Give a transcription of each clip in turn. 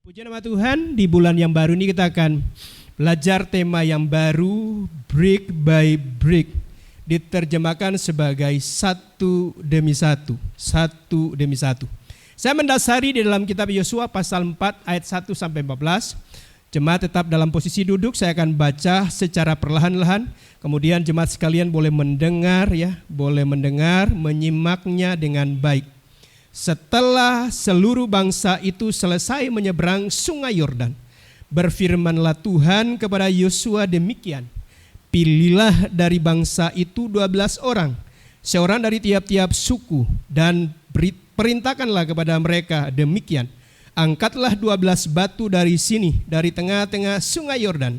Puji nama Tuhan, di bulan yang baru ini kita akan belajar tema yang baru, brick by brick. Diterjemahkan sebagai satu demi satu, satu demi satu. Saya mendasari di dalam kitab Yosua pasal 4 ayat 1 sampai 14. Jemaat tetap dalam posisi duduk, saya akan baca secara perlahan-lahan. Kemudian jemaat sekalian boleh mendengar menyimaknya dengan baik. Setelah seluruh bangsa itu selesai menyeberang sungai Yordan, berfirmanlah Tuhan kepada Yosua demikian, pilihlah dari bangsa itu 12 orang, seorang dari tiap-tiap suku, dan perintahkanlah kepada mereka demikian, angkatlah 12 batu dari sini, dari tengah-tengah sungai Yordan.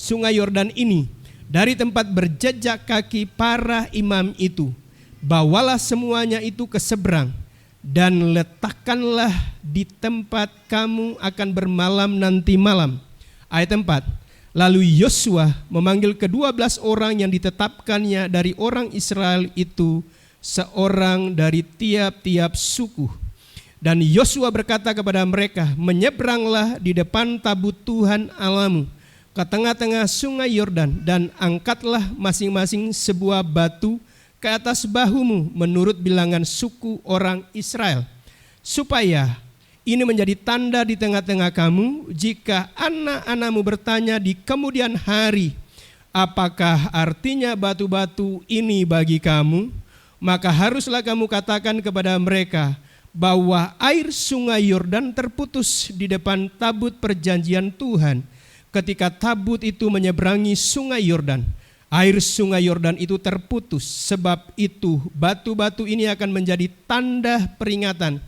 Sungai Yordan ini, dari tempat berjejak kaki para imam itu, bawalah semuanya itu ke seberang, dan letakkanlah di tempat kamu akan bermalam nanti malam. Ayat 4. Lalu Yosua memanggil ke-12 orang yang ditetapkannya dari orang Israel itu, seorang dari tiap-tiap suku. Dan Yosua berkata kepada mereka, menyeberanglah di depan tabut Tuhan Allahmu ke tengah-tengah sungai Yordan, dan angkatlah masing-masing sebuah batu ke atas bahumu menurut bilangan suku orang Israel, supaya ini menjadi tanda di tengah-tengah kamu jika anak-anakmu bertanya di kemudian hari, apakah artinya batu-batu ini bagi kamu, maka haruslah kamu katakan kepada mereka bahwa air sungai Yordan terputus di depan tabut perjanjian Tuhan ketika tabut itu menyeberangi sungai Yordan. Air sungai Yordan itu terputus, sebab itu batu-batu ini akan menjadi tanda peringatan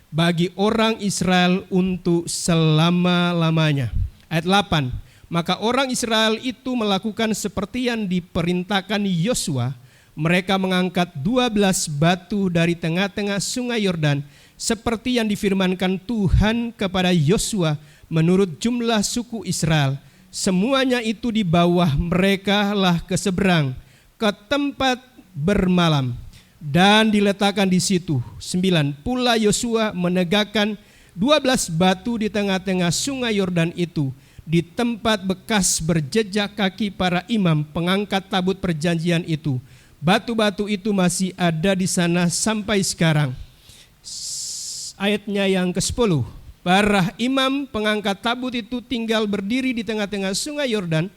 bagi orang Israel untuk selama-lamanya. Ayat 8, maka orang Israel itu melakukan seperti yang diperintahkan Yosua. Mereka mengangkat 12 batu dari tengah-tengah sungai Yordan, seperti yang difirmankan Tuhan kepada Yosua menurut jumlah suku Israel. Semuanya itu di bawah mereka lah ke seberang, ke tempat bermalam, dan diletakkan di situ. 9. Pula Yosua menegakkan 12 batu di tengah-tengah sungai Yordan itu, di tempat bekas berjejak kaki para imam pengangkat tabut perjanjian itu. Batu-batu itu masih ada di sana sampai sekarang. Ayatnya yang ke-10. Para imam pengangkat tabut itu tinggal berdiri di tengah-tengah sungai Yordan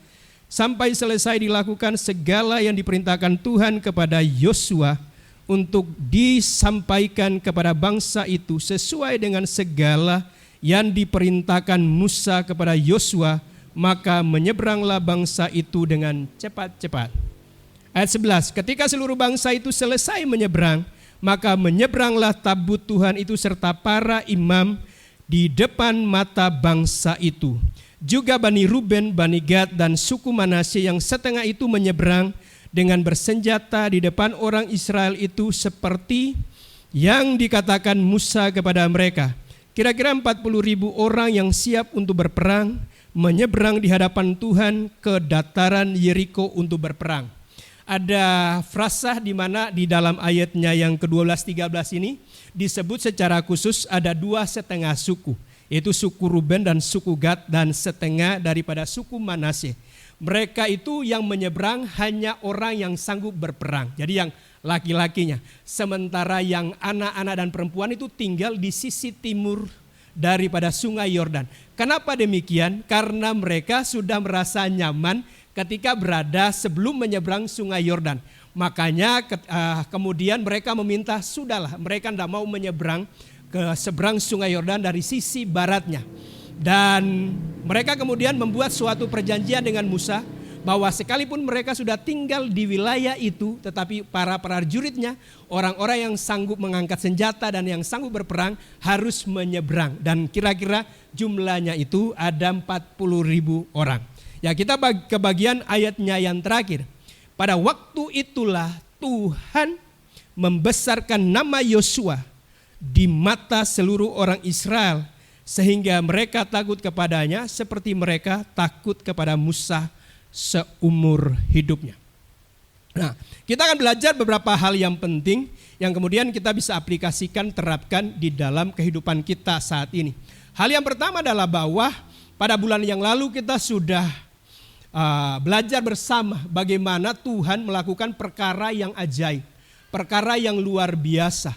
sampai selesai dilakukan segala yang diperintahkan Tuhan kepada Yosua untuk disampaikan kepada bangsa itu sesuai dengan segala yang diperintahkan Musa kepada Yosua, maka menyeberanglah bangsa itu dengan cepat-cepat. Ayat 11, ketika seluruh bangsa itu selesai menyeberang, maka menyeberanglah tabut Tuhan itu serta para imam di depan mata bangsa itu. Juga Bani Ruben, Bani Gad, dan suku Manasye yang setengah itu menyeberang dengan bersenjata di depan orang Israel itu seperti yang dikatakan Musa kepada mereka. Kira-kira 40.000 orang yang siap untuk berperang menyeberang di hadapan Tuhan ke dataran Yeriko untuk berperang. Ada frasa di mana di dalam ayatnya yang ke-12-13 ini disebut secara khusus ada 2,5 suku, yaitu suku Ruben dan suku Gad, dan setengah daripada suku Manasye. Mereka itu yang menyeberang hanya orang yang sanggup berperang, jadi yang laki-lakinya. Sementara yang anak-anak dan perempuan itu tinggal di sisi timur daripada sungai Yordan. Kenapa demikian? Karena mereka sudah merasa nyaman ketika berada sebelum menyeberang sungai Yordan. Makanya kemudian mereka meminta, sudahlah, mereka tidak mau menyeberang ke seberang sungai Yordan dari sisi baratnya. Dan mereka kemudian membuat suatu perjanjian dengan Musa bahwa sekalipun mereka sudah tinggal di wilayah itu, tetapi para prajuritnya, orang-orang yang sanggup mengangkat senjata dan yang sanggup berperang harus menyeberang. Dan kira-kira jumlahnya itu ada 40.000 orang. Ya, kita ke bagian ayatnya yang terakhir. Pada waktu itulah Tuhan membesarkan nama Yosua di mata seluruh orang Israel, sehingga mereka takut kepadanya seperti mereka takut kepada Musa seumur hidupnya. Nah, kita akan belajar beberapa hal yang penting yang kemudian kita bisa aplikasikan, terapkan di dalam kehidupan kita saat ini. Hal yang pertama adalah bahwa pada bulan yang lalu kita sudah belajar bersama bagaimana Tuhan melakukan perkara yang ajaib, perkara yang luar biasa.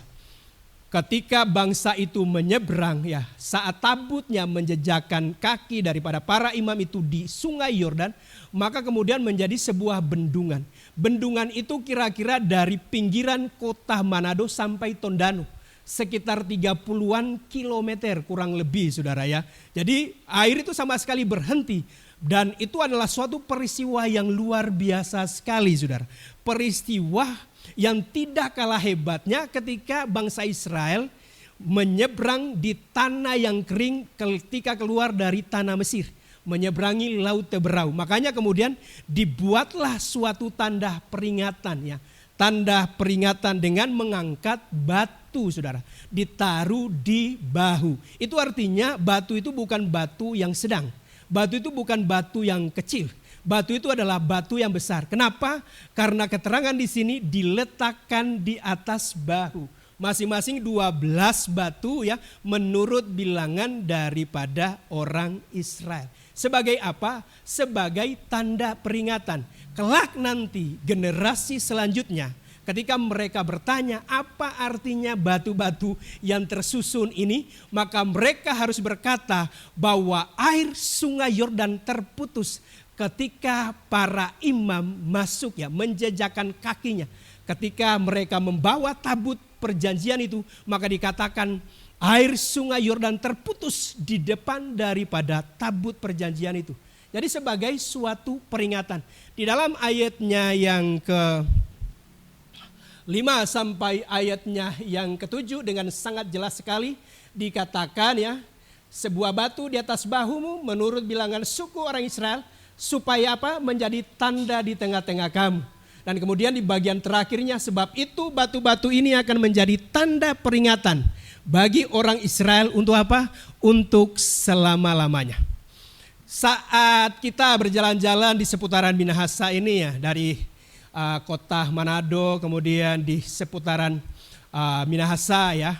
Ketika bangsa itu menyeberang, ya, saat tabutnya menjejakkan kaki daripada para imam itu di Sungai Yordan, maka kemudian menjadi sebuah bendungan. Bendungan itu kira-kira dari pinggiran kota Manado sampai Tondano, sekitar 30-an kilometer kurang lebih, saudara ya. Jadi air itu sama sekali berhenti. Dan itu adalah suatu peristiwa yang luar biasa sekali, saudara. Peristiwa yang tidak kalah hebatnya ketika bangsa Israel menyeberang di tanah yang kering ketika keluar dari tanah Mesir, menyeberangi Laut Teberau. Makanya kemudian dibuatlah suatu tanda peringatan, ya. Tanda peringatan dengan mengangkat batu, saudara, ditaruh di bahu. Itu artinya batu itu bukan batu yang sedang. Batu itu bukan batu yang kecil. Batu itu adalah batu yang besar. Kenapa? Karena keterangan di sini diletakkan di atas bahu. Masing-masing 12 batu, ya, menurut bilangan daripada orang Israel. Sebagai apa? Sebagai tanda peringatan. Kelak nanti generasi selanjutnya, ketika mereka bertanya apa artinya batu-batu yang tersusun ini, maka mereka harus berkata bahwa air Sungai Yordan terputus ketika para imam masuk, ya, menjejakkan kakinya. Ketika mereka membawa tabut perjanjian itu, maka dikatakan air Sungai Yordan terputus di depan daripada tabut perjanjian itu. Jadi sebagai suatu peringatan. Di dalam ayatnya yang ke-5 sampai ayatnya yang ke-7 dengan sangat jelas sekali dikatakan, ya, sebuah batu di atas bahumu menurut bilangan suku orang Israel, supaya apa? Menjadi tanda di tengah-tengah kamu. Dan kemudian di bagian terakhirnya, sebab itu batu-batu ini akan menjadi tanda peringatan bagi orang Israel untuk apa? Untuk selama-lamanya. Saat kita berjalan-jalan di seputaran Minahasa ini, ya, dari kota Manado, kemudian di seputaran Minahasa, ya,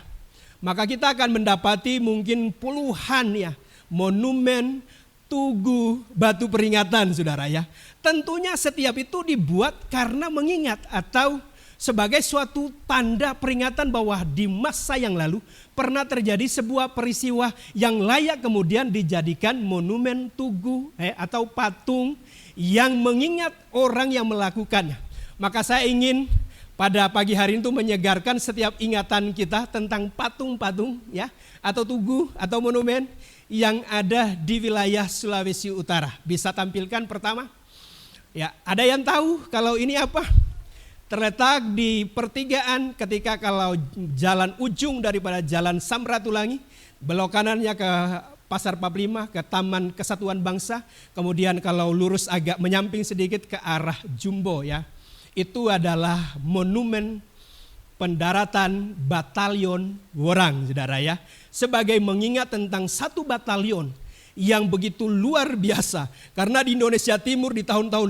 maka kita akan mendapati mungkin puluhan, ya, monumen, tugu, batu peringatan, saudara, ya. Tentunya setiap itu dibuat karena mengingat atau sebagai suatu tanda peringatan bahwa di masa yang lalu pernah terjadi sebuah peristiwa yang layak kemudian dijadikan monumen, tugu atau patung yang mengingat orang yang melakukannya. Maka saya ingin pada pagi hari itu menyegarkan setiap ingatan kita tentang patung-patung, ya, atau tugu atau monumen yang ada di wilayah Sulawesi Utara. Bisa tampilkan pertama? Ya, ada yang tahu kalau ini apa? Terletak di pertigaan ketika kalau jalan ujung daripada jalan Samratulangi, belok kanannya ke Pasar 45, ke Taman Kesatuan Bangsa, kemudian kalau lurus agak menyamping sedikit ke arah Jumbo, ya. Itu adalah monumen pendaratan batalion Worang, saudara, ya. Sebagai mengingat tentang satu batalion yang begitu luar biasa. Karena di Indonesia Timur di tahun-tahun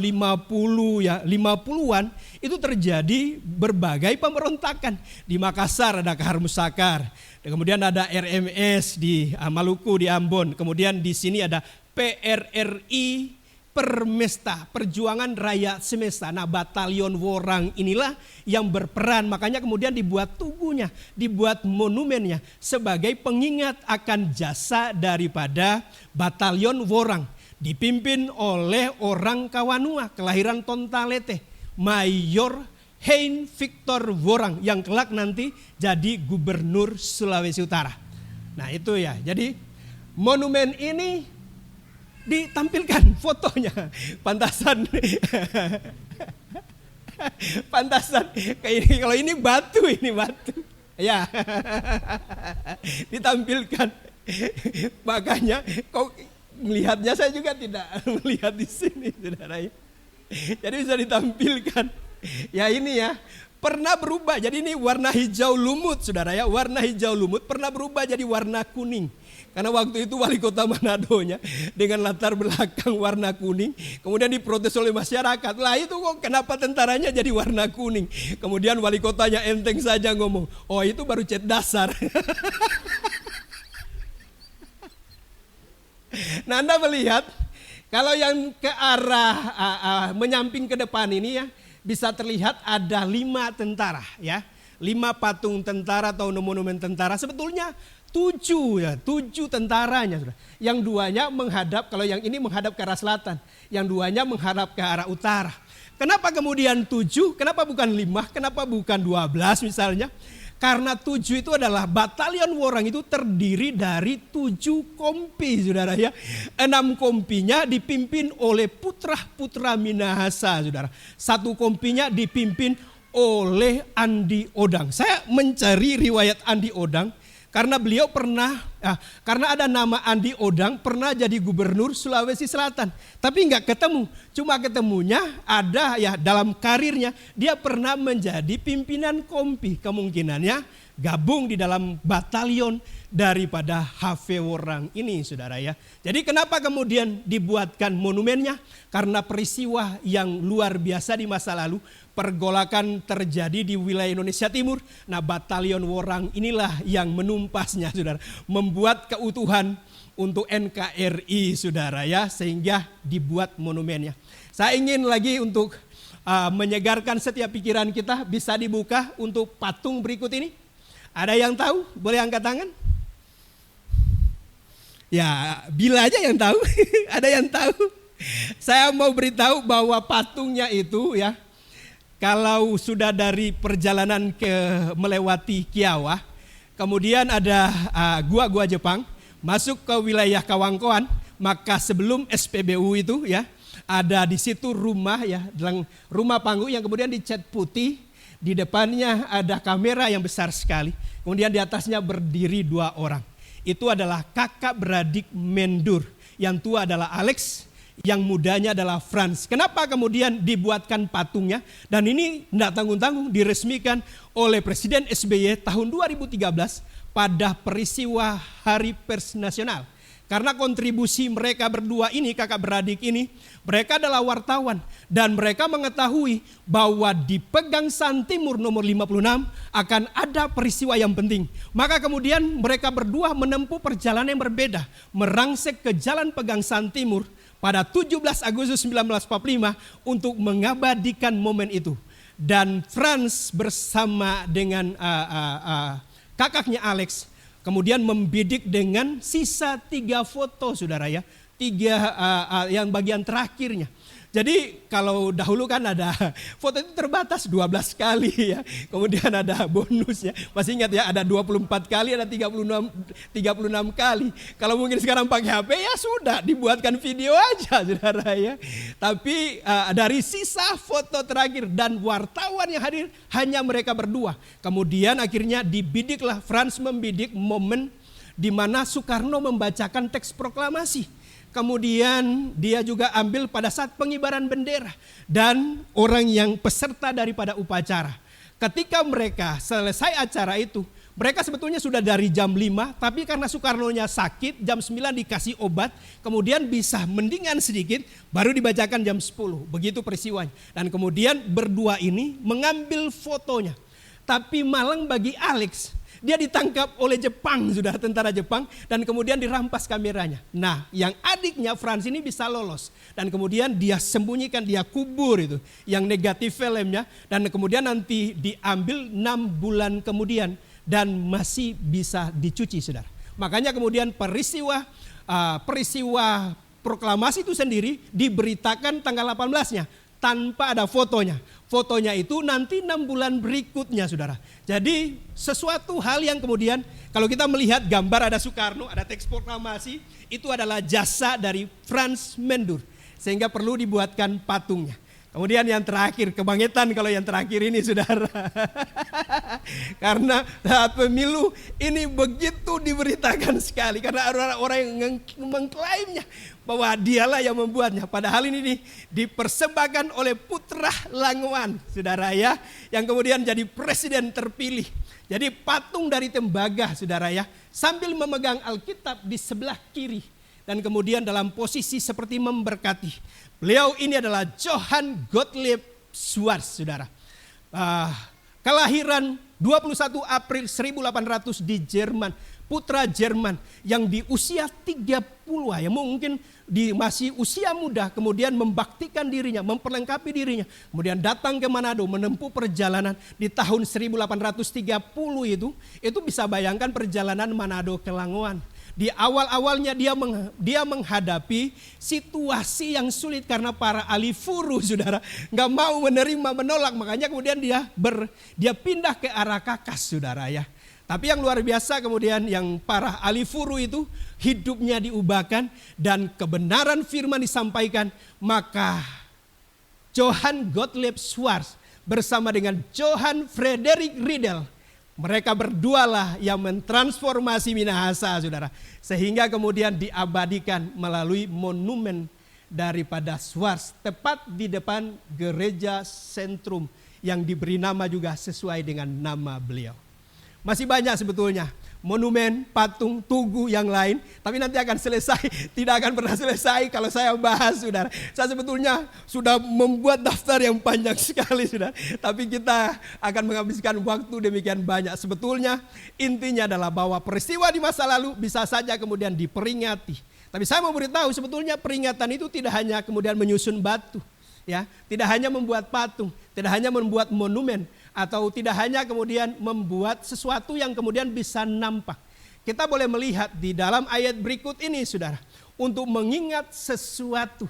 50-an itu terjadi berbagai pemberontakan. Di Makassar ada Kahar Musakar, kemudian ada RMS di Maluku, di Ambon, kemudian di sini ada PRRI Permesta, Perjuangan Rakyat Semesta. Nah, batalion Worang inilah yang berperan, makanya kemudian dibuat tugunya, dibuat monumennya sebagai pengingat akan jasa daripada batalion Worang, dipimpin oleh orang Kawanua, kelahiran Tontalete, Mayor Hein Victor Worang yang kelak nanti jadi gubernur Sulawesi Utara. Nah, itu, ya. Jadi monumen ini ditampilkan fotonya, pantasan kayak ini. Kalau ini batu, ya, ditampilkan. Makanya kok melihatnya saya juga tidak melihat di sini, saudara. Jadi bisa ditampilkan. Ya, ini, ya, pernah berubah. Jadi ini warna hijau lumut, saudara, ya. Warna hijau lumut pernah berubah jadi warna kuning. Karena waktu itu wali kota Manadonya dengan latar belakang warna kuning, kemudian diprotes oleh masyarakat. Lah, itu kok kenapa tentaranya jadi warna kuning? Kemudian wali kotanya enteng saja ngomong, oh itu baru cat dasar. Nah, Anda melihat kalau yang ke arah menyamping ke depan ini ya, bisa terlihat ada 5 tentara ya. 5 patung tentara atau monumen tentara, sebetulnya 7 ya, 7 tentaranya sudah. Yang 2-nya menghadap, kalau yang ini menghadap ke arah selatan, yang 2-nya menghadap ke arah utara. Kenapa kemudian 7? Kenapa bukan 5? Kenapa bukan 12 misalnya? Karena 7 itu adalah batalion Worang itu terdiri dari 7 kompi, saudara ya. 6 kompinya dipimpin oleh putra-putra Minahasa, saudara. 1 kompinya dipimpin oleh Andi Odang. Saya mencari riwayat Andi Odang karena beliau karena ada nama Andi Odang pernah jadi gubernur Sulawesi Selatan, tapi nggak ketemu. Cuma ketemunya ada ya dalam karirnya dia pernah menjadi pimpinan kompi, kemungkinannya gabung di dalam batalion daripada HV Worang ini, saudara ya. Jadi kenapa kemudian dibuatkan monumennya? Karena peristiwa yang luar biasa di masa lalu. Pergolakan terjadi di wilayah Indonesia Timur. Nah, batalion Worang inilah yang menumpasnya, saudara. Membuat keutuhan untuk NKRI, saudara ya. Sehingga dibuat monumennya. Saya ingin lagi untuk menyegarkan setiap pikiran kita, bisa dibuka untuk patung berikut ini. Ada yang tahu? Boleh angkat tangan? Ya, Bila aja yang tahu. Ada yang tahu? Saya mau beritahu bahwa patungnya itu ya, kalau sudah dari perjalanan melewati Kiawa, kemudian ada gua-gua Jepang, masuk ke wilayah Kawangkoan, maka sebelum SPBU itu ya, ada di situ rumah ya, rumah panggung yang kemudian dicat putih, di depannya ada kamera yang besar sekali, kemudian di atasnya berdiri 2 orang. Itu adalah kakak beradik Mendur, yang tua adalah Alex, yang mudanya adalah Franz. Kenapa kemudian dibuatkan patungnya? Dan ini tidak tanggung-tanggung diresmikan oleh Presiden SBY tahun 2013 pada peristiwa Hari Pers Nasional. Karena kontribusi mereka berdua ini, kakak beradik ini, mereka adalah wartawan. Dan mereka mengetahui bahwa di Pegangsaan Timur nomor 56 akan ada peristiwa yang penting. Maka kemudian mereka berdua menempuh perjalanan yang berbeda. Merangsek ke Jalan Pegangsaan Timur pada 17 Agustus 1945 untuk mengabadikan momen itu. Dan Franz bersama dengan kakaknya Alex kemudian membidik dengan sisa 3 foto, saudara ya. 3 yang bagian terakhirnya. Jadi kalau dahulu kan ada foto itu terbatas 12 kali ya. Kemudian ada bonusnya. Masih ingat ya, ada 24 kali, ada 36 kali. Kalau mungkin sekarang pakai HP ya sudah dibuatkan video aja, saudara ya. Tapi dari sisa foto terakhir dan wartawan yang hadir hanya mereka berdua. Kemudian akhirnya dibidiklah, Franz membidik momen di mana Soekarno membacakan teks proklamasi. Kemudian dia juga ambil pada saat pengibaran bendera dan orang yang peserta daripada upacara. Ketika mereka selesai acara itu, mereka sebetulnya sudah dari jam 5, tapi karena Soekarno-nya sakit, jam 9 dikasih obat, kemudian bisa mendingan sedikit, baru dibacakan jam 10. Begitu peristiwanya. Dan kemudian berdua ini mengambil fotonya. Tapi malang bagi Alex, dia ditangkap oleh Jepang, sudah tentara Jepang, dan kemudian dirampas kameranya. Nah, yang adiknya Franz ini bisa lolos, dan kemudian dia sembunyikan, dia kubur itu, yang negatif filmnya, dan kemudian nanti diambil 6 bulan kemudian, dan masih bisa dicuci, saudara. Makanya kemudian peristiwa proklamasi itu sendiri diberitakan tanggal 18-nya, tanpa ada fotonya. Fotonya itu nanti 6 bulan berikutnya, saudara. Jadi sesuatu hal yang kemudian kalau kita melihat gambar ada Soekarno, ada teks proklamasi, itu adalah jasa dari Franz Mendur. Sehingga perlu dibuatkan patungnya. Kemudian yang terakhir, kebangkitan kalau yang terakhir ini, saudara. Karena saat pemilu ini begitu diberitakan sekali. Karena orang yang mengklaimnya bahwa dialah yang membuatnya. Padahal ini dipersembahkan oleh putra Langoan, saudara ya. Yang kemudian jadi presiden terpilih. Jadi patung dari tembaga, saudara ya. Sambil memegang Alkitab di sebelah kiri. Dan kemudian dalam posisi seperti memberkati. Beliau ini adalah Johann Gottlieb Schwarz, saudara. Kelahiran 21 April 1800 di Jerman. putra Jerman yang di usia 30 ya, mungkin masih usia muda, kemudian membaktikan dirinya, memperlengkapi dirinya, kemudian datang ke Manado menempuh perjalanan di tahun 1830 itu bisa bayangkan perjalanan Manado ke Langoan. Di awal-awalnya dia menghadapi situasi yang sulit karena para ahli furu, saudara, nggak mau menerima, menolak, makanya kemudian dia pindah ke arah Kakas, saudara ya. Tapi yang luar biasa kemudian yang para ahli furu itu hidupnya diubahkan dan kebenaran firman disampaikan, maka Johann Gottlieb Schwarz bersama dengan Johann Friedrich Riedel, mereka berdualah yang mentransformasi Minahasa, saudara. Sehingga kemudian diabadikan melalui monumen daripada Schwarz tepat di depan gereja sentrum yang diberi nama juga sesuai dengan nama beliau. Masih banyak sebetulnya monumen, patung, tugu yang lain, tapi nanti akan selesai, tidak akan pernah selesai kalau saya bahas, saudara. Saya sebetulnya sudah membuat daftar yang panjang sekali, saudara, tapi kita akan menghabiskan waktu demikian banyak. Sebetulnya intinya adalah bahwa peristiwa di masa lalu bisa saja kemudian diperingati. Tapi saya mau beritahu sebetulnya peringatan itu tidak hanya kemudian menyusun batu, ya, tidak hanya membuat patung, tidak hanya membuat monumen, atau tidak hanya kemudian membuat sesuatu yang kemudian bisa nampak. Kita boleh melihat di dalam ayat berikut ini, saudara, untuk mengingat sesuatu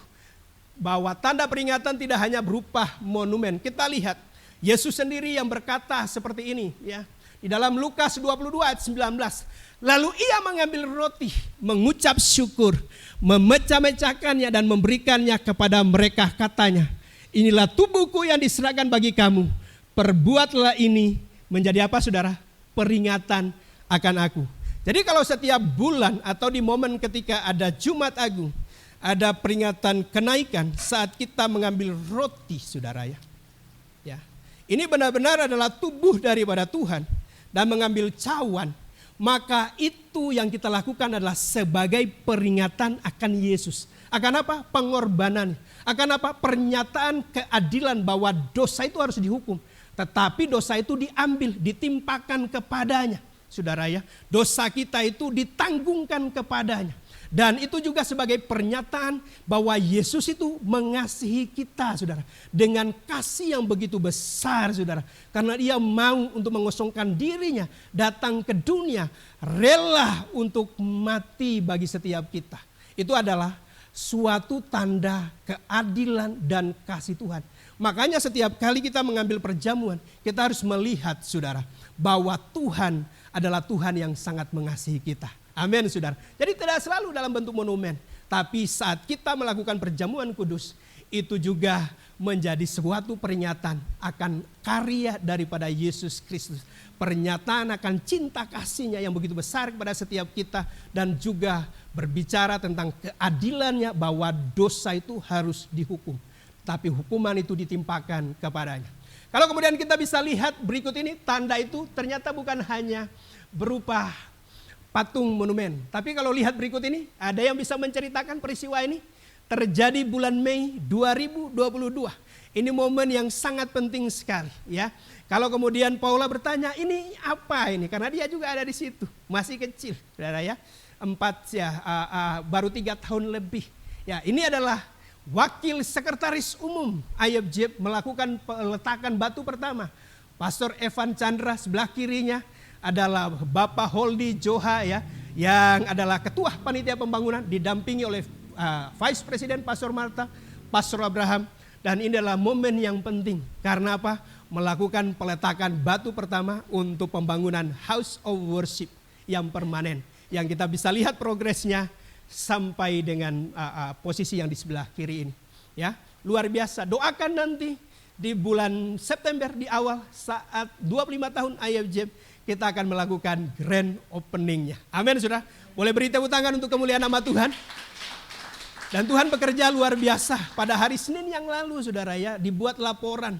bahwa tanda peringatan tidak hanya berupa monumen. Kita lihat Yesus sendiri yang berkata seperti ini, ya, di dalam Lukas 22 ayat 19. Lalu ia mengambil roti, mengucap syukur, memecah-mecahkannya dan memberikannya kepada mereka, katanya, inilah tubuhku yang diserahkan bagi kamu. Perbuatlah ini menjadi apa, saudara? Peringatan akan aku. Jadi kalau setiap bulan atau di momen ketika ada Jumat Agung, ada peringatan kenaikan saat kita mengambil roti, saudara ya. Ya. Ini benar-benar adalah tubuh daripada Tuhan dan mengambil cawan. Maka itu yang kita lakukan adalah sebagai peringatan akan Yesus. Akan apa? Pengorbanan. Akan apa? Pernyataan keadilan bahwa dosa itu harus dihukum. Tetapi dosa itu diambil, ditimpakan kepadanya. Saudara ya, dosa kita itu ditanggungkan kepadanya. Dan itu juga sebagai pernyataan bahwa Yesus itu mengasihi kita, saudara. Dengan kasih yang begitu besar, saudara. Karena dia mau untuk mengosongkan dirinya, datang ke dunia, rela untuk mati bagi setiap kita. Itu adalah suatu tanda keadilan dan kasih Tuhan. Makanya setiap kali kita mengambil perjamuan, kita harus melihat, saudara, bahwa Tuhan adalah Tuhan yang sangat mengasihi kita. Amin, saudara. Jadi tidak selalu dalam bentuk monumen, tapi saat kita melakukan perjamuan kudus, itu juga menjadi suatu peringatan akan karya daripada Yesus Kristus. Pernyataan akan cinta kasihnya yang begitu besar kepada setiap kita, dan juga berbicara tentang keadilannya bahwa dosa itu harus dihukum. Tapi hukuman itu ditimpakan kepadanya. Kalau kemudian kita bisa lihat berikut ini, tanda itu ternyata bukan hanya berupa patung monumen. Tapi kalau lihat berikut ini, ada yang bisa menceritakan peristiwa ini terjadi bulan Mei 2022. Ini momen yang sangat penting sekali, ya. Kalau kemudian Paula bertanya, ini apa ini? Karena dia juga ada di situ, masih kecil, saudara ya. Baru 3 tahun lebih. Ya, ini adalah Wakil Sekretaris Umum IFJ melakukan peletakan batu pertama. Pastor Evan Chandra, sebelah kirinya adalah Bapak Holdi Joha, ya, yang adalah Ketua Panitia Pembangunan, didampingi oleh Vice President Pastor Marta, Pastor Abraham. Dan ini adalah momen yang penting. Karena apa? Melakukan peletakan batu pertama untuk pembangunan House of Worship yang permanen. Yang kita bisa lihat progresnya sampai dengan posisi yang di sebelah kiri ini, ya, luar biasa. Doakan nanti di bulan September di awal saat 25 tahun IFJ kita akan melakukan grand openingnya. Amin, saudara. Boleh beri tepuk tangan untuk kemuliaan nama Tuhan. Dan Tuhan bekerja luar biasa. Pada hari Senin yang lalu, saudara ya, dibuat laporan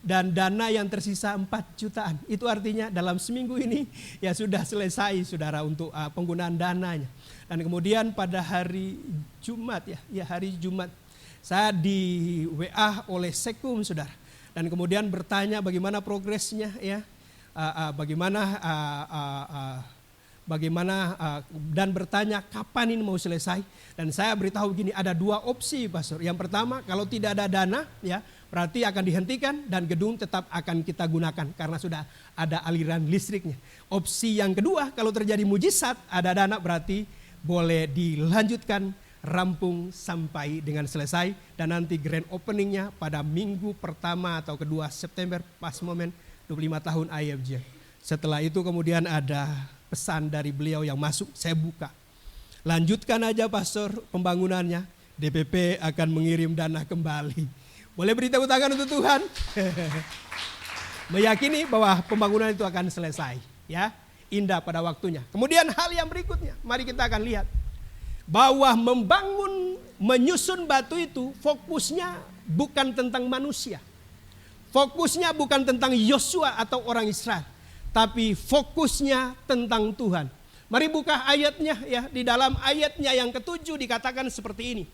dan dana yang tersisa 4 jutaan. Itu artinya dalam seminggu ini ya sudah selesai, saudara, untuk penggunaan dananya. Dan kemudian pada hari Jumat, hari Jumat, saya di WA oleh Sekum, saudara. Dan kemudian bertanya bagaimana progresnya, ya, bagaimana bagaimana dan bertanya kapan ini mau selesai. Dan saya beritahu begini, ada 2 opsi Pastor. Yang pertama, kalau tidak ada dana ya berarti akan dihentikan dan gedung tetap akan kita gunakan karena sudah ada aliran listriknya. Opsi yang kedua, kalau terjadi mujizat ada dana berarti boleh dilanjutkan, rampung sampai dengan selesai, dan nanti grand openingnya pada minggu pertama atau kedua September pas momen 25 tahun IFJ. Setelah itu kemudian ada pesan dari beliau yang masuk, saya buka. Lanjutkan aja Pastor pembangunannya, DPP akan mengirim dana kembali. Boleh beri tepuk tangan untuk Tuhan. Meyakini bahwa pembangunan itu akan selesai, ya, indah pada waktunya. Kemudian hal yang berikutnya, mari kita akan lihat bahwa membangun, menyusun batu itu fokusnya bukan tentang manusia. Fokusnya bukan tentang Yosua atau orang Israel, tapi fokusnya tentang Tuhan. Mari buka ayatnya ya, di dalam ayatnya yang ke-7 dikatakan seperti ini.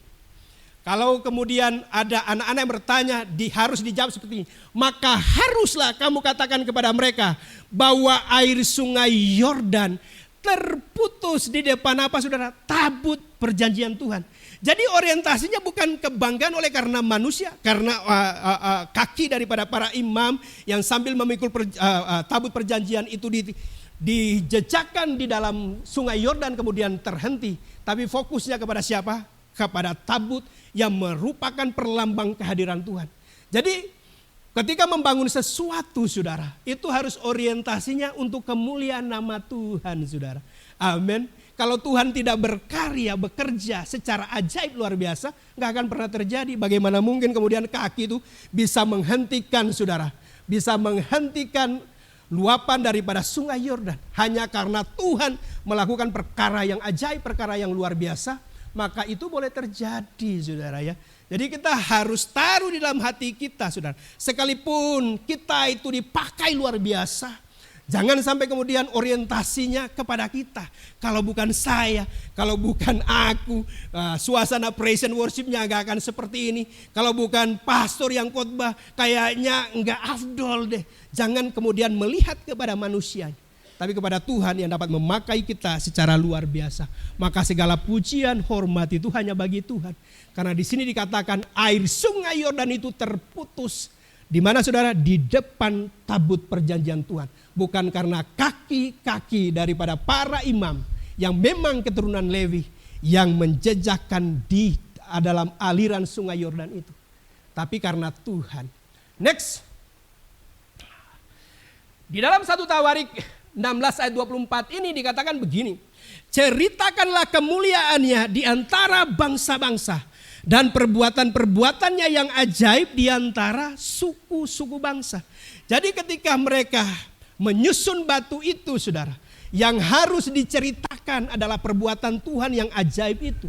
Kalau kemudian ada anak-anak yang bertanya, harus dijawab seperti ini. Maka haruslah kamu katakan kepada mereka bahwa air sungai Yordan terputus di depan apa saudara? Tabut perjanjian Tuhan. Jadi orientasinya bukan kebanggaan oleh karena manusia, karena kaki daripada para imam yang sambil memikul tabut perjanjian itu dijejakkan di dalam sungai Yordan kemudian terhenti. Tapi fokusnya kepada siapa? Kepada tabut yang merupakan perlambang kehadiran Tuhan. Jadi ketika membangun sesuatu saudara, itu harus orientasinya untuk kemuliaan nama Tuhan saudara. Amin. Kalau Tuhan tidak berkarya, bekerja secara ajaib luar biasa, gak akan pernah terjadi. Bagaimana mungkin kemudian kaki itu bisa menghentikan saudara, bisa menghentikan luapan daripada sungai Yordan. Hanya karena Tuhan melakukan perkara yang ajaib, perkara yang luar biasa, maka itu boleh terjadi saudara ya. Jadi kita harus taruh di dalam hati kita saudara. Sekalipun kita itu dipakai luar biasa, jangan sampai kemudian orientasinya kepada kita. Kalau bukan saya, kalau bukan aku, suasana praise and worshipnya gak akan seperti ini. Kalau bukan pastor yang khotbah, kayaknya enggak afdol deh. Jangan kemudian melihat kepada manusia, tapi kepada Tuhan yang dapat memakai kita secara luar biasa. Maka segala pujian, hormat itu hanya bagi Tuhan. Karena di sini dikatakan air sungai Yordan itu terputus. Di mana saudara? Di depan tabut perjanjian Tuhan. Bukan karena kaki-kaki daripada para imam yang memang keturunan Lewi yang menjejakkan di dalam aliran sungai Yordan itu. Tapi karena Tuhan. Next. Di dalam 1 Tawarik 16 ayat 24 ini dikatakan begini. Ceritakanlah kemuliaannya di antara bangsa-bangsa dan perbuatan-perbuatannya yang ajaib di antara suku-suku bangsa. Jadi ketika mereka menyusun batu itu saudara, yang harus diceritakan adalah perbuatan Tuhan yang ajaib itu.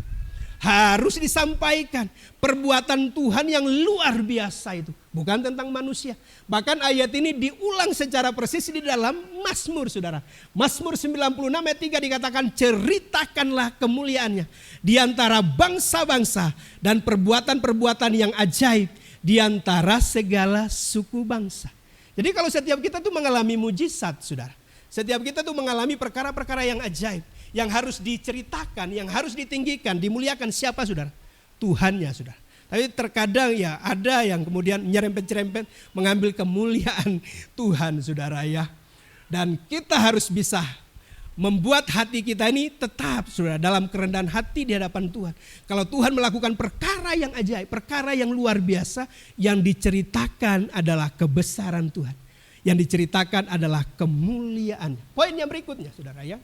Harus disampaikan perbuatan Tuhan yang luar biasa itu. Bukan tentang manusia. Bahkan ayat ini diulang secara persis di dalam Mazmur saudara. Mazmur 96 ayat 3 dikatakan ceritakanlah kemuliaannya di antara bangsa-bangsa dan perbuatan-perbuatan yang ajaib di antara segala suku bangsa. Jadi kalau setiap kita tuh mengalami mujizat saudara. Setiap kita tuh mengalami perkara-perkara yang ajaib. Yang harus diceritakan, yang harus ditinggikan, dimuliakan siapa saudara? Tuhannya saudara. Tapi terkadang ya ada yang kemudian nyerempet-nyerempet mengambil kemuliaan Tuhan saudara ya. Dan kita harus bisa membuat hati kita ini tetap saudara dalam kerendahan hati di hadapan Tuhan. Kalau Tuhan melakukan perkara yang ajaib, perkara yang luar biasa, yang diceritakan adalah kebesaran Tuhan. Yang diceritakan adalah kemuliaan. Poin yang berikutnya saudara ya.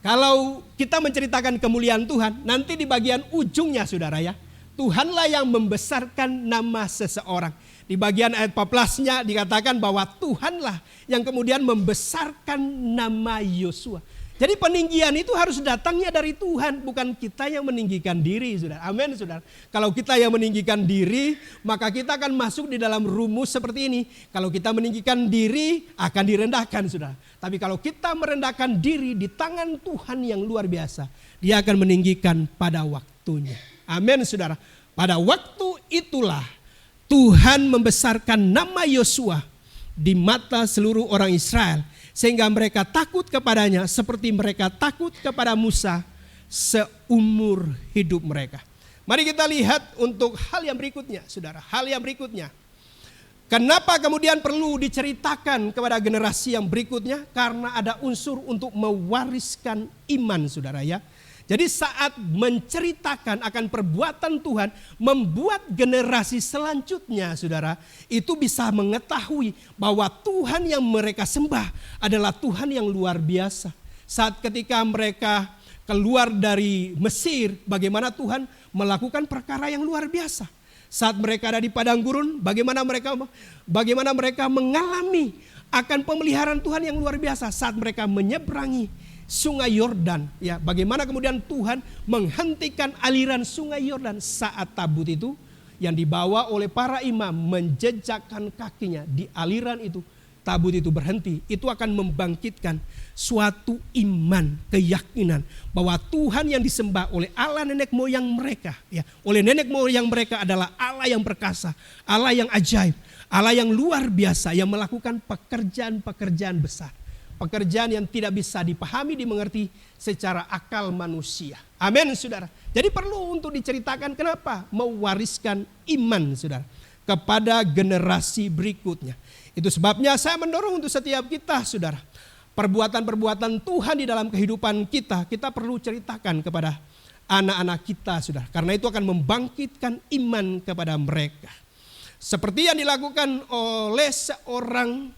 Kalau kita menceritakan kemuliaan Tuhan, nanti di bagian ujungnya saudara ya, Tuhanlah yang membesarkan nama seseorang. Di bagian ayat 14-nya dikatakan bahwa Tuhanlah yang kemudian membesarkan nama Yosua. Jadi peninggian itu harus datangnya dari Tuhan, bukan kita yang meninggikan diri, saudara. Amin, saudara. Kalau kita yang meninggikan diri, maka kita akan masuk di dalam rumus seperti ini. Kalau kita meninggikan diri, akan direndahkan, saudara. Tapi kalau kita merendahkan diri di tangan Tuhan yang luar biasa, Dia akan meninggikan pada waktunya. Amin, saudara. Pada waktu itulah Tuhan membesarkan nama Yosua di mata seluruh orang Israel, sehingga mereka takut kepadanya seperti mereka takut kepada Musa seumur hidup mereka. Mari kita lihat untuk hal yang berikutnya, saudara. Hal yang berikutnya, kenapa kemudian perlu diceritakan kepada generasi yang berikutnya? Karena ada unsur untuk mewariskan iman, saudara ya. Jadi saat menceritakan akan perbuatan Tuhan, membuat generasi selanjutnya, saudara, itu bisa mengetahui bahwa Tuhan yang mereka sembah adalah Tuhan yang luar biasa. Saat ketika mereka keluar dari Mesir, bagaimana Tuhan melakukan perkara yang luar biasa. Saat mereka ada di padang gurun, bagaimana mereka mengalami akan pemeliharaan Tuhan yang luar biasa. Saat mereka menyeberangi Sungai Yordan, ya, bagaimana kemudian Tuhan menghentikan aliran Sungai Yordan saat tabut itu yang dibawa oleh para imam menjejakkan kakinya di aliran itu, tabut itu berhenti. Itu akan membangkitkan suatu iman, keyakinan bahwa Tuhan yang disembah oleh Allah nenek moyang mereka, ya, oleh nenek moyang mereka adalah Allah yang perkasa, Allah yang ajaib, Allah yang luar biasa yang melakukan pekerjaan-pekerjaan besar. Pekerjaan yang tidak bisa dipahami, dimengerti secara akal manusia. Amin, saudara. Jadi perlu untuk diceritakan kenapa mewariskan iman, saudara, kepada generasi berikutnya. Itu sebabnya saya mendorong untuk setiap kita, saudara, perbuatan-perbuatan Tuhan di dalam kehidupan kita, kita perlu ceritakan kepada anak-anak kita, saudara. Karena itu akan membangkitkan iman kepada mereka. Seperti yang dilakukan oleh seorang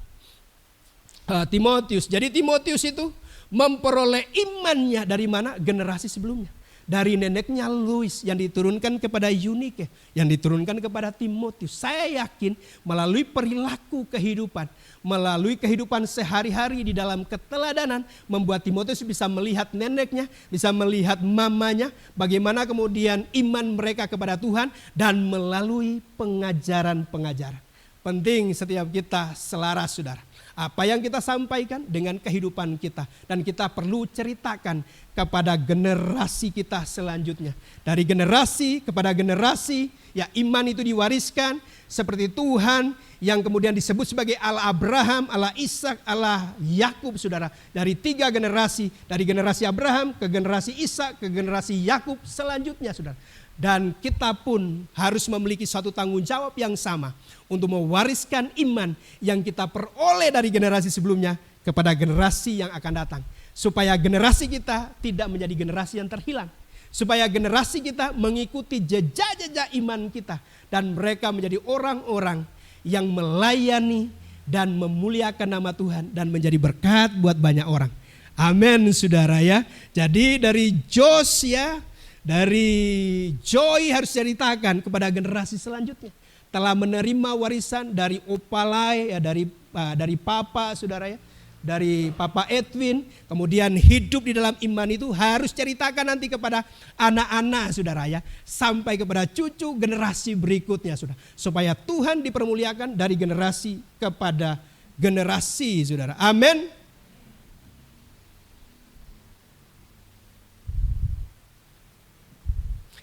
Timotius. Jadi Timotius itu memperoleh imannya dari mana? Generasi sebelumnya. Dari neneknya Lois yang diturunkan kepada Eunike, yang diturunkan kepada Timotius. Saya yakin melalui perilaku kehidupan, melalui kehidupan sehari-hari di dalam keteladanan, membuat Timotius bisa melihat neneknya, bisa melihat mamanya, bagaimana kemudian iman mereka kepada Tuhan, dan melalui pengajaran-pengajaran. Penting setiap kita selaras, saudara. Apa yang kita sampaikan dengan kehidupan kita. Dan kita perlu ceritakan kepada generasi kita selanjutnya. Dari generasi kepada generasi, ya, iman itu diwariskan seperti Tuhan yang kemudian disebut sebagai Allah Abraham, Allah Ishak, Allah Yakub, saudara. Dari 3 generasi, dari generasi Abraham ke generasi Ishak ke generasi Yakub selanjutnya, saudara. Dan kita pun harus memiliki suatu tanggung jawab yang sama untuk mewariskan iman yang kita peroleh dari generasi sebelumnya kepada generasi yang akan datang. Supaya generasi kita tidak menjadi generasi yang terhilang. Supaya generasi kita mengikuti jejak-jejak iman kita. Dan mereka menjadi orang-orang yang melayani dan memuliakan nama Tuhan dan menjadi berkat buat banyak orang. Amin, saudara ya. Jadi dari Josia, dari Joy harus ceritakan kepada generasi selanjutnya. Telah menerima warisan dari Opalai, ya, dari Papa, saudara ya, dari Papa Edwin. Kemudian hidup di dalam iman itu harus ceritakan nanti kepada anak-anak, saudara ya, sampai kepada cucu generasi berikutnya, saudara. Supaya Tuhan dipermuliakan dari generasi kepada generasi, saudara. Amin.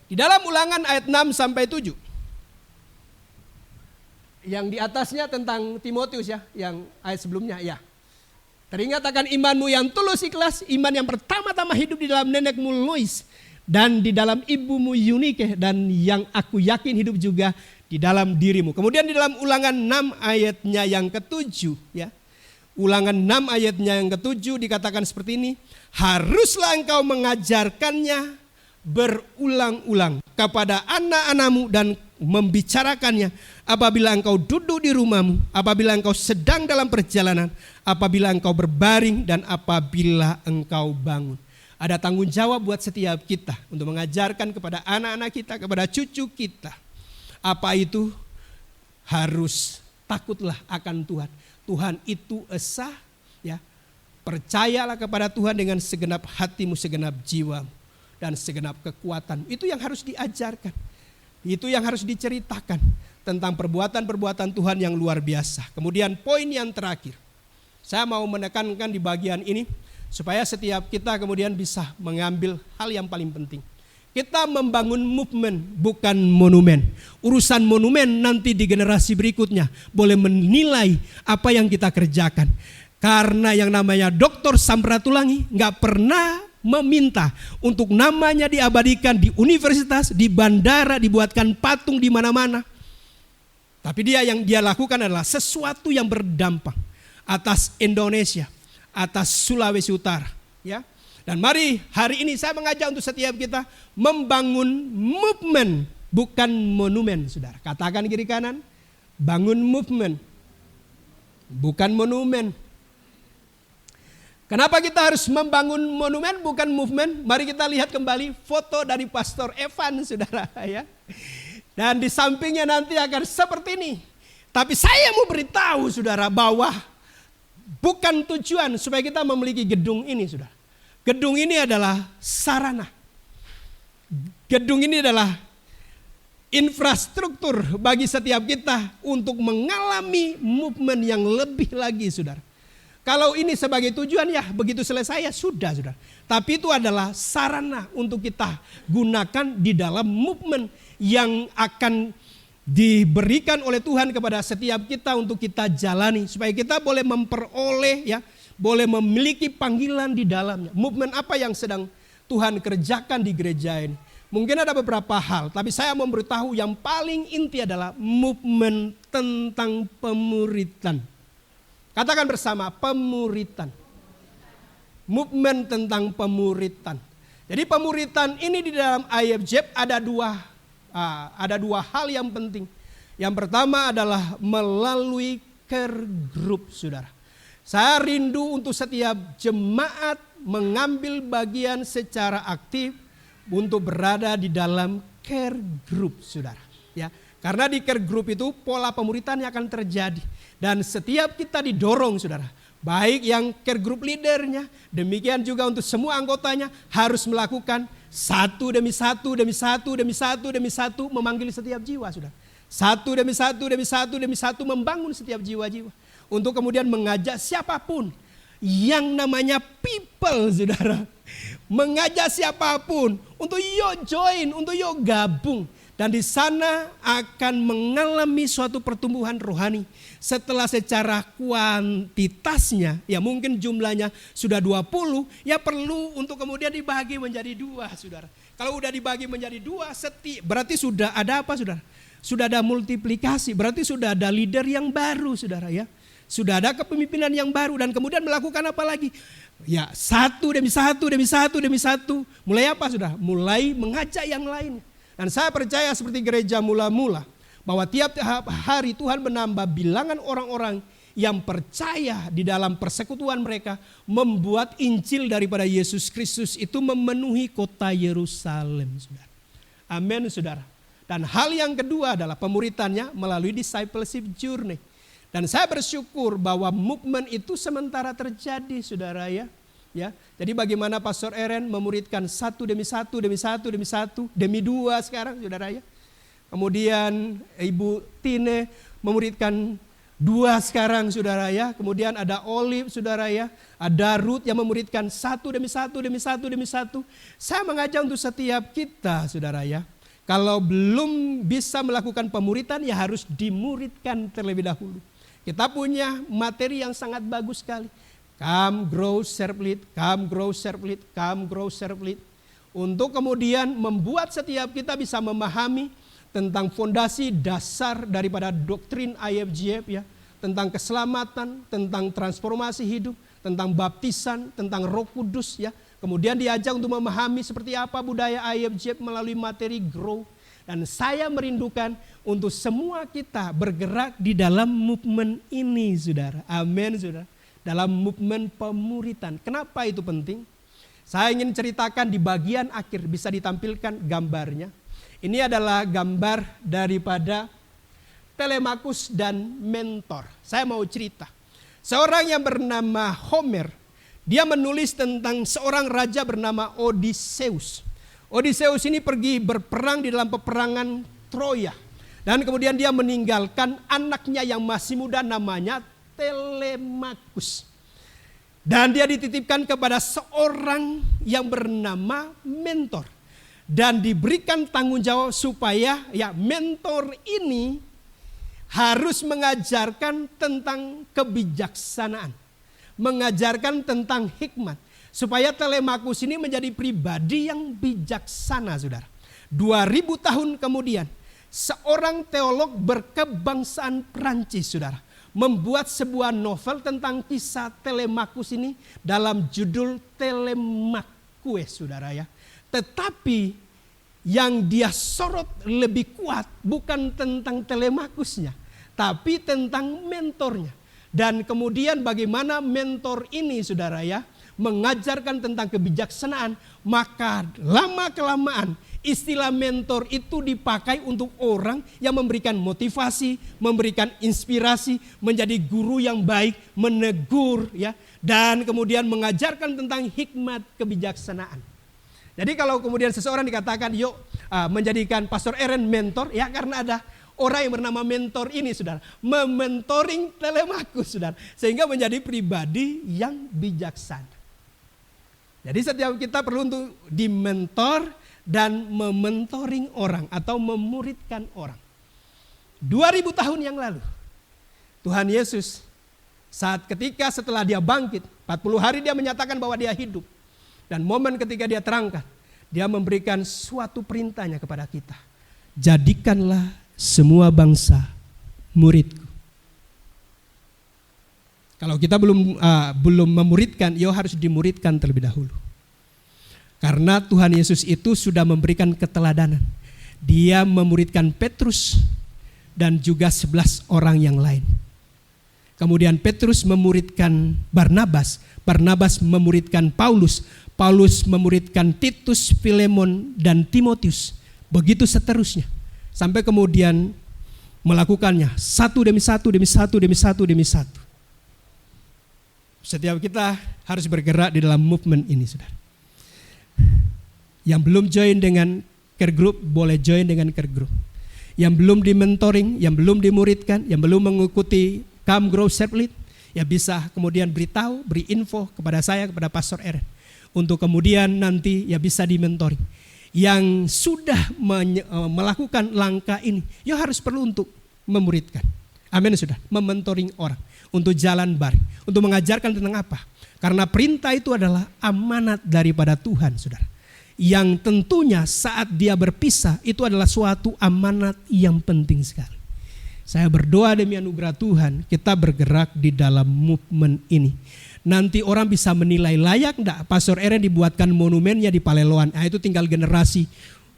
Di dalam Ulangan ayat 6 sampai 7. Yang di atasnya tentang Timotius, ya, yang ayat sebelumnya, ya. Teringat akan imanmu yang tulus ikhlas, iman yang pertama-tama hidup di dalam nenekmu Lois dan di dalam ibumu Eunike, dan yang aku yakin hidup juga di dalam dirimu. Kemudian di dalam Ulangan 6 ayatnya yang ke-7, ya. Ulangan 6 ayatnya yang ke-7 dikatakan seperti ini. Haruslah engkau mengajarkannya berulang-ulang kepada anak-anakmu dan membicarakannya apabila engkau duduk di rumahmu, apabila engkau sedang dalam perjalanan, apabila engkau berbaring, dan apabila engkau bangun. Ada tanggung jawab buat setiap kita untuk mengajarkan kepada anak-anak kita, kepada cucu kita. Apa itu? Harus takutlah akan Tuhan. Tuhan itu esa, ya. Percayalah kepada Tuhan dengan segenap hatimu, segenap jiwamu, dan segenap kekuatan. Itu yang harus diajarkan. Itu yang harus diceritakan tentang perbuatan-perbuatan Tuhan yang luar biasa. Kemudian poin yang terakhir. Saya mau menekankan di bagian ini supaya setiap kita kemudian bisa mengambil hal yang paling penting. Kita membangun movement, bukan monumen. Urusan monumen nanti di generasi berikutnya boleh menilai apa yang kita kerjakan. Karena yang namanya Dr. Samratulangi nggak pernah meminta untuk namanya diabadikan di universitas, di bandara, dibuatkan patung di mana-mana. Tapi yang dia lakukan adalah sesuatu yang berdampak atas Indonesia, atas Sulawesi Utara, ya. Dan mari hari ini saya mengajak untuk setiap kita membangun movement, bukan monumen, saudara. Katakan kiri kanan, bangun movement, bukan monumen. Kenapa kita harus membangun monumen, bukan movement? Mari kita lihat kembali foto dari Pastor Evan, saudara, ya. Dan di sampingnya nanti akan seperti ini. Tapi saya mau beritahu, saudara, bahwa bukan tujuan supaya kita memiliki gedung ini, saudara. Gedung ini adalah sarana. Gedung ini adalah infrastruktur bagi setiap kita untuk mengalami movement yang lebih lagi, saudara. Kalau ini sebagai tujuan, ya begitu selesai ya sudah, saudara. Tapi itu adalah sarana untuk kita gunakan di dalam movement yang akan diberikan oleh Tuhan kepada setiap kita untuk kita jalani. Supaya kita boleh memperoleh, ya, boleh memiliki panggilan di dalamnya. Movement apa yang sedang Tuhan kerjakan di gereja ini? Mungkin ada beberapa hal, tapi saya memberitahu yang paling inti adalah movement tentang pemuritan. Katakan bersama, pemuritan. Movement tentang pemuritan. Jadi pemuritan ini di dalam IFJ ada dua hal yang penting. Yang pertama adalah melalui care group, saudara. Saya rindu untuk setiap jemaat mengambil bagian secara aktif untuk berada di dalam care group, saudara. Ya, karena di care group itu pola pemuritannya akan terjadi. Dan setiap kita didorong, saudara. Baik yang care group leadernya, demikian juga untuk semua anggotanya harus melakukan satu demi satu, demi satu, demi satu, demi satu memanggil setiap jiwa, saudara. Satu demi satu, demi satu, demi satu membangun setiap jiwa-jiwa. Untuk kemudian mengajak siapapun yang namanya people, saudara. Mengajak siapapun untuk yuk join, untuk yuk gabung. Dan di sana akan mengalami suatu pertumbuhan rohani. Setelah secara kuantitasnya, ya mungkin jumlahnya sudah 20, ya perlu untuk kemudian dibagi menjadi 2, saudara. Kalau udah dibagi menjadi 2, berarti sudah ada apa, saudara? Sudah ada multiplikasi, berarti sudah ada leader yang baru, saudara, ya. Sudah ada kepemimpinan yang baru dan kemudian melakukan apa lagi? Ya satu demi satu, demi satu, demi satu. Mulai apa, saudara? Mulai mengajak yang lain. Dan saya percaya seperti gereja mula-mula, bahwa tiap hari Tuhan menambah bilangan orang-orang yang percaya di dalam persekutuan mereka, membuat Injil daripada Yesus Kristus itu memenuhi kota Yerusalem, saudara. Amin, saudara. Dan hal yang kedua adalah pemuritannya melalui discipleship journey. Dan saya bersyukur bahwa movement itu sementara terjadi, saudara, ya. Ya, jadi bagaimana Pastor Eren memuridkan satu demi satu, demi satu, demi satu, demi 2 sekarang, saudara, ya. Kemudian Ibu Tine memuridkan 2 sekarang, saudara, ya. Kemudian ada Olive, saudara, ya. Ada Ruth yang memuridkan satu demi satu, demi satu, demi satu. Saya mengajak untuk setiap kita, saudara, ya. Kalau belum bisa melakukan pemuritan, ya harus dimuridkan terlebih dahulu. Kita punya materi yang sangat bagus sekali. Come, grow, serve, lead. Come, grow, serve, lead. Come, grow, serve, lead. Untuk kemudian membuat setiap kita bisa memahami tentang fondasi dasar daripada doktrin IFGF, ya. Tentang keselamatan, tentang transformasi hidup, tentang baptisan, tentang Roh Kudus, ya. Kemudian diajak untuk memahami seperti apa budaya IFGF melalui materi grow. Dan saya merindukan untuk semua kita bergerak di dalam movement ini, saudara. Amin, saudara. Dalam movement pemuritan. Kenapa itu penting? Saya ingin ceritakan di bagian akhir, bisa ditampilkan gambarnya. Ini adalah gambar daripada Telemakus dan mentor. Saya mau cerita. Seorang yang bernama Homer, dia menulis tentang seorang raja bernama Odysseus. Odysseus ini pergi berperang di dalam peperangan Troya. Dan kemudian dia meninggalkan anaknya yang masih muda namanya Telemakus. Dan dia dititipkan kepada seorang yang bernama mentor. dan diberikan tanggung jawab supaya ya mentor ini harus mengajarkan tentang kebijaksanaan, mengajarkan tentang hikmat, supaya Telemakus ini menjadi pribadi yang bijaksana, saudara. 2000 tahun kemudian, seorang teolog berkebangsaan Prancis, saudara, membuat sebuah novel tentang kisah Telemakus ini dalam judul Telemaque, saudara ya. Tetapi yang dia sorot lebih kuat bukan tentang Telemakusnya, tapi tentang mentornya. Dan kemudian bagaimana mentor ini, saudara ya, mengajarkan tentang kebijaksanaan. Maka lama-kelamaan istilah mentor itu dipakai untuk orang yang memberikan motivasi, memberikan inspirasi, menjadi guru yang baik, menegur ya, dan kemudian mengajarkan tentang hikmat kebijaksanaan. Jadi kalau kemudian seseorang dikatakan yuk menjadikan Pastor Eren mentor, ya karena ada orang yang bernama mentor ini, saudara, mementoring Telemakus, saudara, sehingga menjadi pribadi yang bijaksana. Jadi setiap kita perlu untuk dimentor dan mementoring orang atau memuridkan orang. 2000 tahun yang lalu, Tuhan Yesus ketika setelah dia bangkit, 40 hari dia menyatakan bahwa dia hidup. Dan momen ketika dia terangkat, dia memberikan suatu perintahnya kepada kita. Jadikanlah semua bangsa muridku. Kalau kita belum memuridkan, ya harus dimuridkan terlebih dahulu. Karena Tuhan Yesus itu sudah memberikan keteladanan. Dia memuridkan Petrus dan juga 11 orang yang lain. Kemudian Petrus memuridkan Barnabas, Barnabas memuridkan Paulus, Paulus memuridkan Titus, Filemon, dan Timotius. Begitu seterusnya. Sampai kemudian melakukannya satu demi satu, demi satu, demi satu, demi satu. Setiap kita harus bergerak di dalam movement ini, saudara. Yang belum join dengan care group, boleh join dengan care group. Yang belum di mentoring, yang belum dimuridkan, yang belum mengikuti Come Grow Serve Lead, ya bisa kemudian beritahu, beri info kepada saya, kepada Pastor Eren. Untuk kemudian nanti ya bisa di-mentoring. Yang sudah melakukan langkah ini, ya harus perlu untuk memuridkan. Amin, sudah. Mementoring orang untuk jalan baik, untuk mengajarkan tentang apa. Karena perintah itu adalah amanat daripada Tuhan, saudara. Yang tentunya saat dia berpisah itu adalah suatu amanat yang penting sekali. Saya berdoa demi anugerah Tuhan, kita bergerak di dalam movement ini. Nanti orang bisa menilai layak enggak Pastor Eren dibuatkan monumennya di Paleloan. Nah, itu tinggal generasi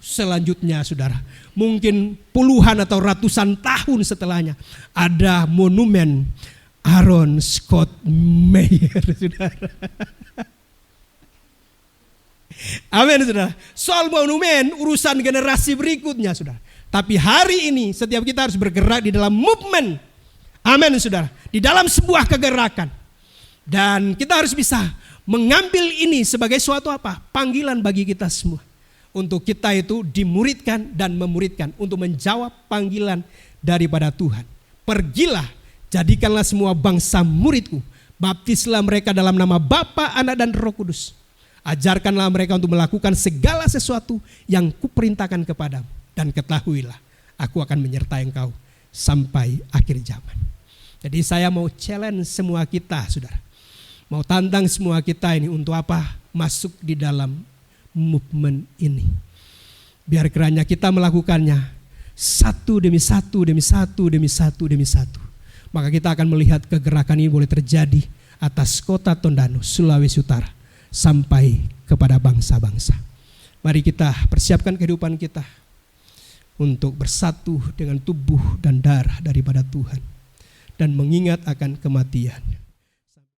selanjutnya, saudara. Mungkin puluhan atau ratusan tahun setelahnya ada monumen Aaron Scott Meyer, saudara. Amin, saudara. Soal monumen urusan generasi berikutnya, saudara. Tapi hari ini setiap kita harus bergerak di dalam movement. Amin, saudara. Di dalam sebuah kegerakan. Dan kita harus bisa mengambil ini sebagai suatu apa? Panggilan bagi kita semua. Untuk kita itu dimuridkan dan memuridkan. Untuk menjawab panggilan daripada Tuhan. Pergilah, jadikanlah semua bangsa muridku. Baptislah mereka dalam nama Bapa, Anak, dan Roh Kudus. Ajarkanlah mereka untuk melakukan segala sesuatu yang kuperintahkan kepadamu. Dan ketahuilah, aku akan menyertai engkau sampai akhir zaman. Jadi saya mau challenge semua kita, saudara. Mau tantang semua kita ini untuk apa? Masuk di dalam movement ini. Biar kiranya kita melakukannya satu demi satu, demi satu, demi satu, demi satu. Maka kita akan melihat kegerakan ini boleh terjadi atas kota Tondano, Sulawesi Utara, sampai kepada bangsa-bangsa. Mari kita persiapkan kehidupan kita untuk bersatu dengan tubuh dan darah daripada Tuhan. Dan mengingat akan kematian